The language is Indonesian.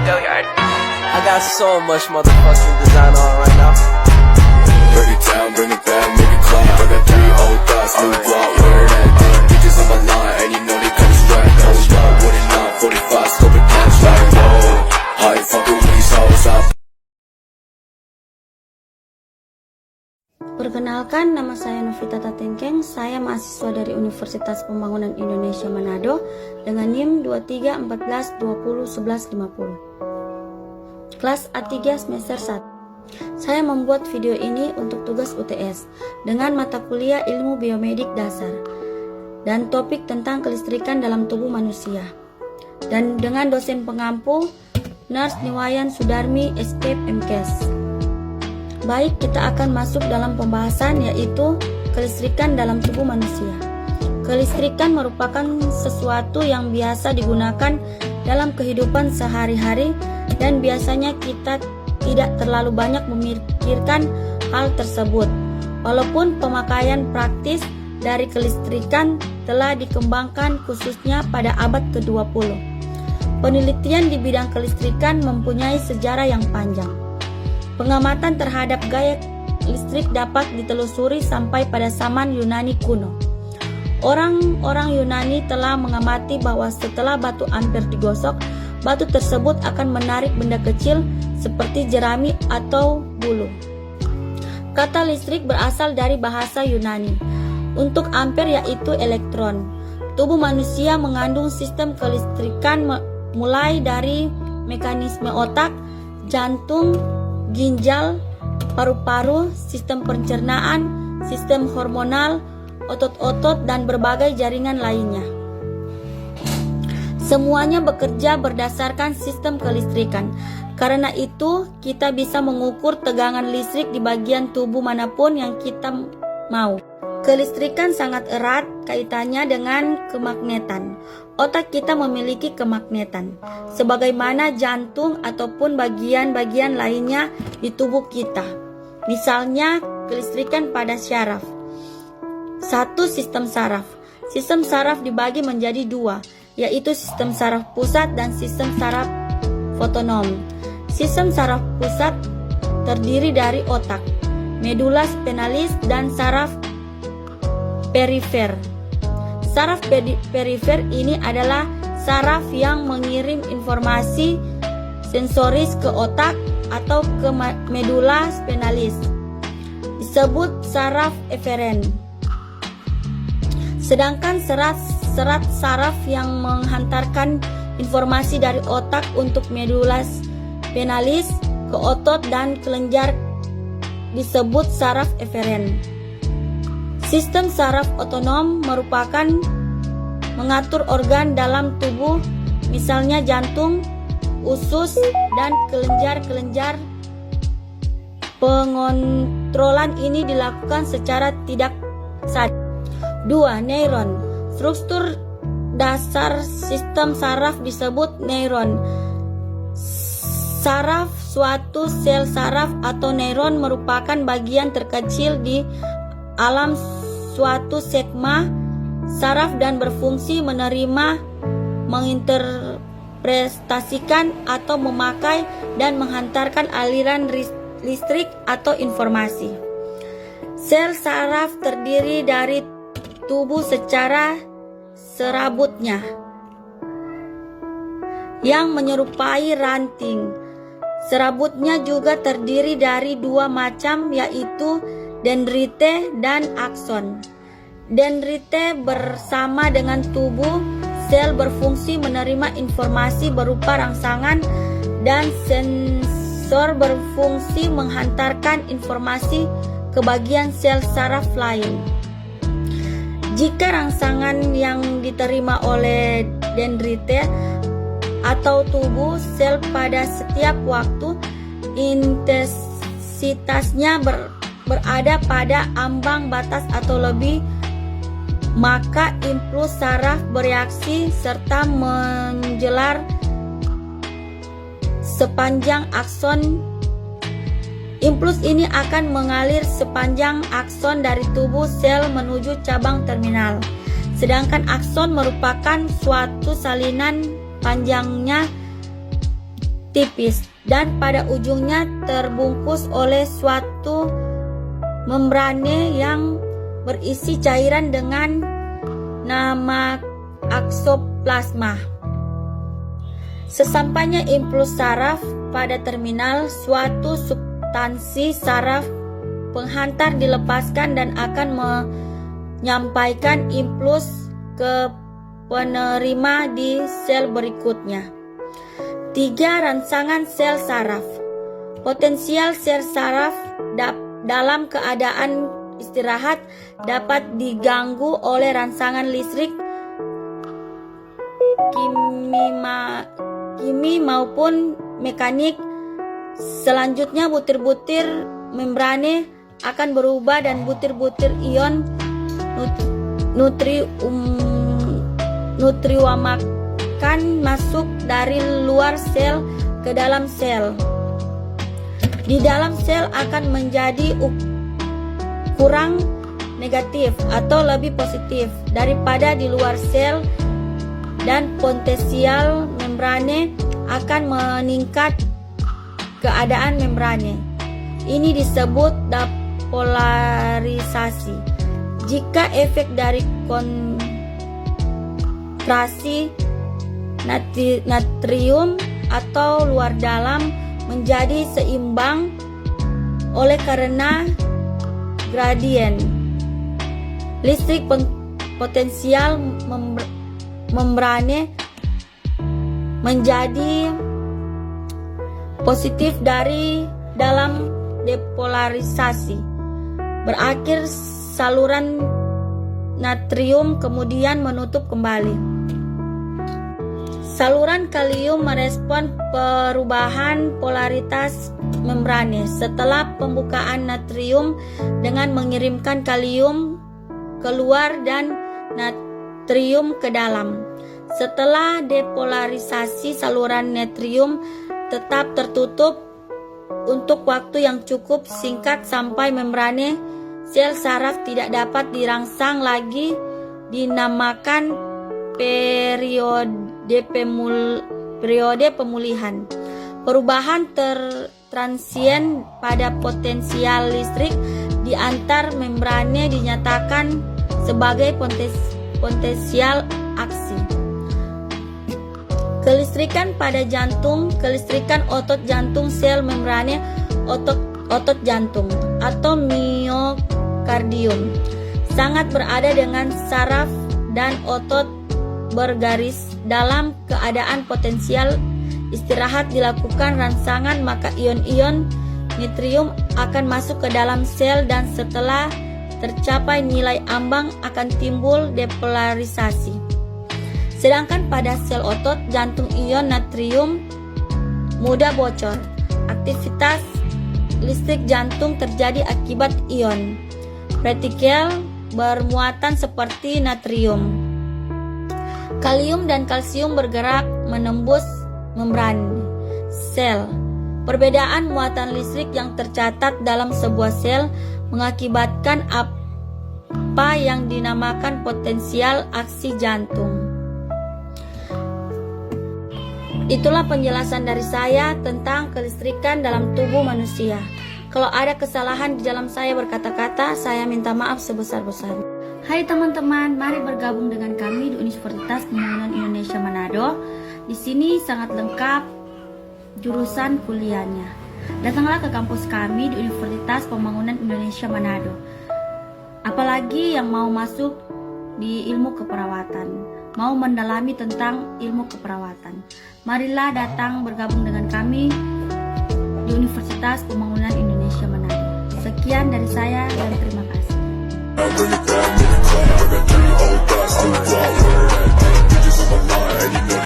I got so much motherfucking design on right now. Break it down, bring it back, make it clap. I got 3 old thoughts, new block, where that day. Bitches on my line, and you know they come straight. Hold up, what it not, 45, scope it down, like whoa. I ain't fucking with these hoes, Perkenalkan, nama saya Novita Tatengkeng. Saya mahasiswa dari Universitas Pembangunan Indonesia Manado dengan NIM 2314201150. Kelas A3 semester 1. Saya membuat video ini untuk tugas UTS dengan mata kuliah Ilmu Biomedik Dasar dan topik tentang kelistrikan dalam tubuh manusia. Dan dengan dosen pengampu Nurse Niwayan Sudarmi SP MKes. Baik, kita akan masuk dalam pembahasan, yaitu kelistrikan dalam tubuh manusia. Kelistrikan merupakan sesuatu yang biasa digunakan dalam kehidupan sehari-hari dan biasanya kita tidak terlalu banyak memikirkan hal tersebut. Walaupun pemakaian praktis dari kelistrikan telah dikembangkan khususnya pada abad ke-20. Penelitian di bidang kelistrikan mempunyai sejarah yang panjang. Pengamatan terhadap gaya listrik dapat ditelusuri sampai pada zaman Yunani kuno. Orang-orang Yunani telah mengamati bahwa setelah batu ampere digosok, batu tersebut akan menarik benda kecil seperti jerami atau bulu. Kata listrik berasal dari bahasa Yunani. Untuk ampere yaitu elektron. Tubuh manusia mengandung sistem kelistrikan mulai dari mekanisme otak, jantung, ginjal, paru-paru, sistem pencernaan, sistem hormonal, otot-otot, dan berbagai jaringan lainnya. Semuanya bekerja berdasarkan sistem kelistrikan. Karena itu, kita bisa mengukur tegangan listrik di bagian tubuh manapun yang kita mau. Kelistrikan sangat erat kaitannya dengan kemagnetan. Otak kita memiliki kemagnetan, sebagaimana jantung ataupun bagian-bagian lainnya di tubuh kita. Misalnya, kelistrikan pada syaraf. 1. Sistem saraf. Sistem saraf dibagi menjadi 2, yaitu sistem saraf pusat dan sistem saraf otonom. Sistem saraf pusat terdiri dari otak, medula spinalis, dan saraf perifer. Saraf perifer ini adalah saraf yang mengirim informasi sensoris ke otak atau ke medula spinalis. Disebut saraf eferen. Sedangkan serat saraf yang menghantarkan informasi dari otak untuk medula spinalis ke otot dan kelenjar disebut saraf eferen. Sistem saraf otonom merupakan mengatur organ dalam tubuh, misalnya jantung, usus, dan kelenjar-kelenjar. Pengontrolan ini dilakukan secara tidak sadar. 2. Neuron. Struktur dasar sistem saraf disebut neuron. Saraf, suatu sel saraf atau neuron merupakan bagian terkecil di alam suatu segma saraf dan berfungsi menerima, menginterpretasikan atau memakai dan menghantarkan aliran listrik atau informasi. Sel saraf terdiri dari tubuh secara serabutnya yang menyerupai ranting. Serabutnya juga terdiri dari 2 macam, yaitu dendrite dan akson. Dendrite bersama dengan tubuh sel berfungsi menerima informasi berupa rangsangan, dan sensor berfungsi menghantarkan informasi ke bagian sel saraf lain. Jika rangsangan yang diterima oleh dendrite atau tubuh sel pada setiap waktu intensitasnya berada pada ambang batas atau lebih, maka impuls saraf bereaksi serta menjelar sepanjang akson. Impuls ini akan mengalir sepanjang akson dari tubuh sel menuju cabang terminal. Sedangkan akson merupakan suatu salinan panjangnya tipis dan pada ujungnya terbungkus oleh suatu membrane yang berisi cairan dengan nama aksoplasma. Sesampainya impuls saraf pada terminal, suatu substansi saraf penghantar dilepaskan dan akan menyampaikan impuls ke penerima di sel berikutnya. 3. Rangsangan sel saraf. Potensial sel saraf dalam keadaan istirahat dapat diganggu oleh rangsangan listrik, kimi maupun mekanik. Selanjutnya butir-butir membrane akan berubah dan butir-butir ion nutriumakan masuk dari luar sel ke dalam sel. Di dalam sel akan menjadi kurang negatif atau lebih positif daripada di luar sel, dan potensial membrane akan meningkat keadaan membrane. Ini disebut depolarisasi. Jika efek dari konsentrasi natrium atau luar dalam menjadi seimbang oleh karena gradien listrik, potensial membrane menjadi positif dari dalam depolarisasi. Berakhir saluran natrium kemudian menutup kembali. Saluran kalium merespon perubahan polaritas membrane setelah pembukaan natrium dengan mengirimkan kalium keluar dan natrium ke dalam. Setelah depolarisasi, saluran natrium tetap tertutup untuk waktu yang cukup singkat sampai membrane sel saraf tidak dapat dirangsang lagi, dinamakan periode pemulihan. Perubahan transien pada potensial listrik di antar membrane dinyatakan sebagai potensial aksi. Kelistrikan pada jantung, kelistrikan otot jantung, sel membrane otot jantung atau miokardium sangat berada dengan saraf dan otot bergaris. Dalam keadaan potensial istirahat dilakukan rangsangan, maka ion-ion natrium akan masuk ke dalam sel dan setelah tercapai nilai ambang akan timbul depolarisasi. Sedangkan pada sel otot jantung ion natrium mudah bocor. Aktivitas listrik jantung terjadi akibat ion retikel bermuatan seperti natrium. Kalium dan kalsium bergerak menembus membrane sel. Perbedaan muatan listrik yang tercatat dalam sebuah sel mengakibatkan apa yang dinamakan potensial aksi jantung. Itulah penjelasan dari saya tentang kelistrikan dalam tubuh manusia. Kalau ada kesalahan di dalam saya berkata-kata, saya minta maaf sebesar-besarnya. Hai teman-teman, mari bergabung dengan kami di Universitas Pembangunan Indonesia Manado. Di sini sangat lengkap jurusan kuliahnya. Datanglah ke kampus kami di Universitas Pembangunan Indonesia Manado. Apalagi yang mau masuk di ilmu keperawatan, mau mendalami tentang ilmu keperawatan, marilah datang bergabung dengan kami di Universitas Pembangunan Indonesia Manado. Sekian dari saya dan terima kasih. I bring it down, make it clap. I got 3 old thoughts, new block, where that bitches on my line, and you know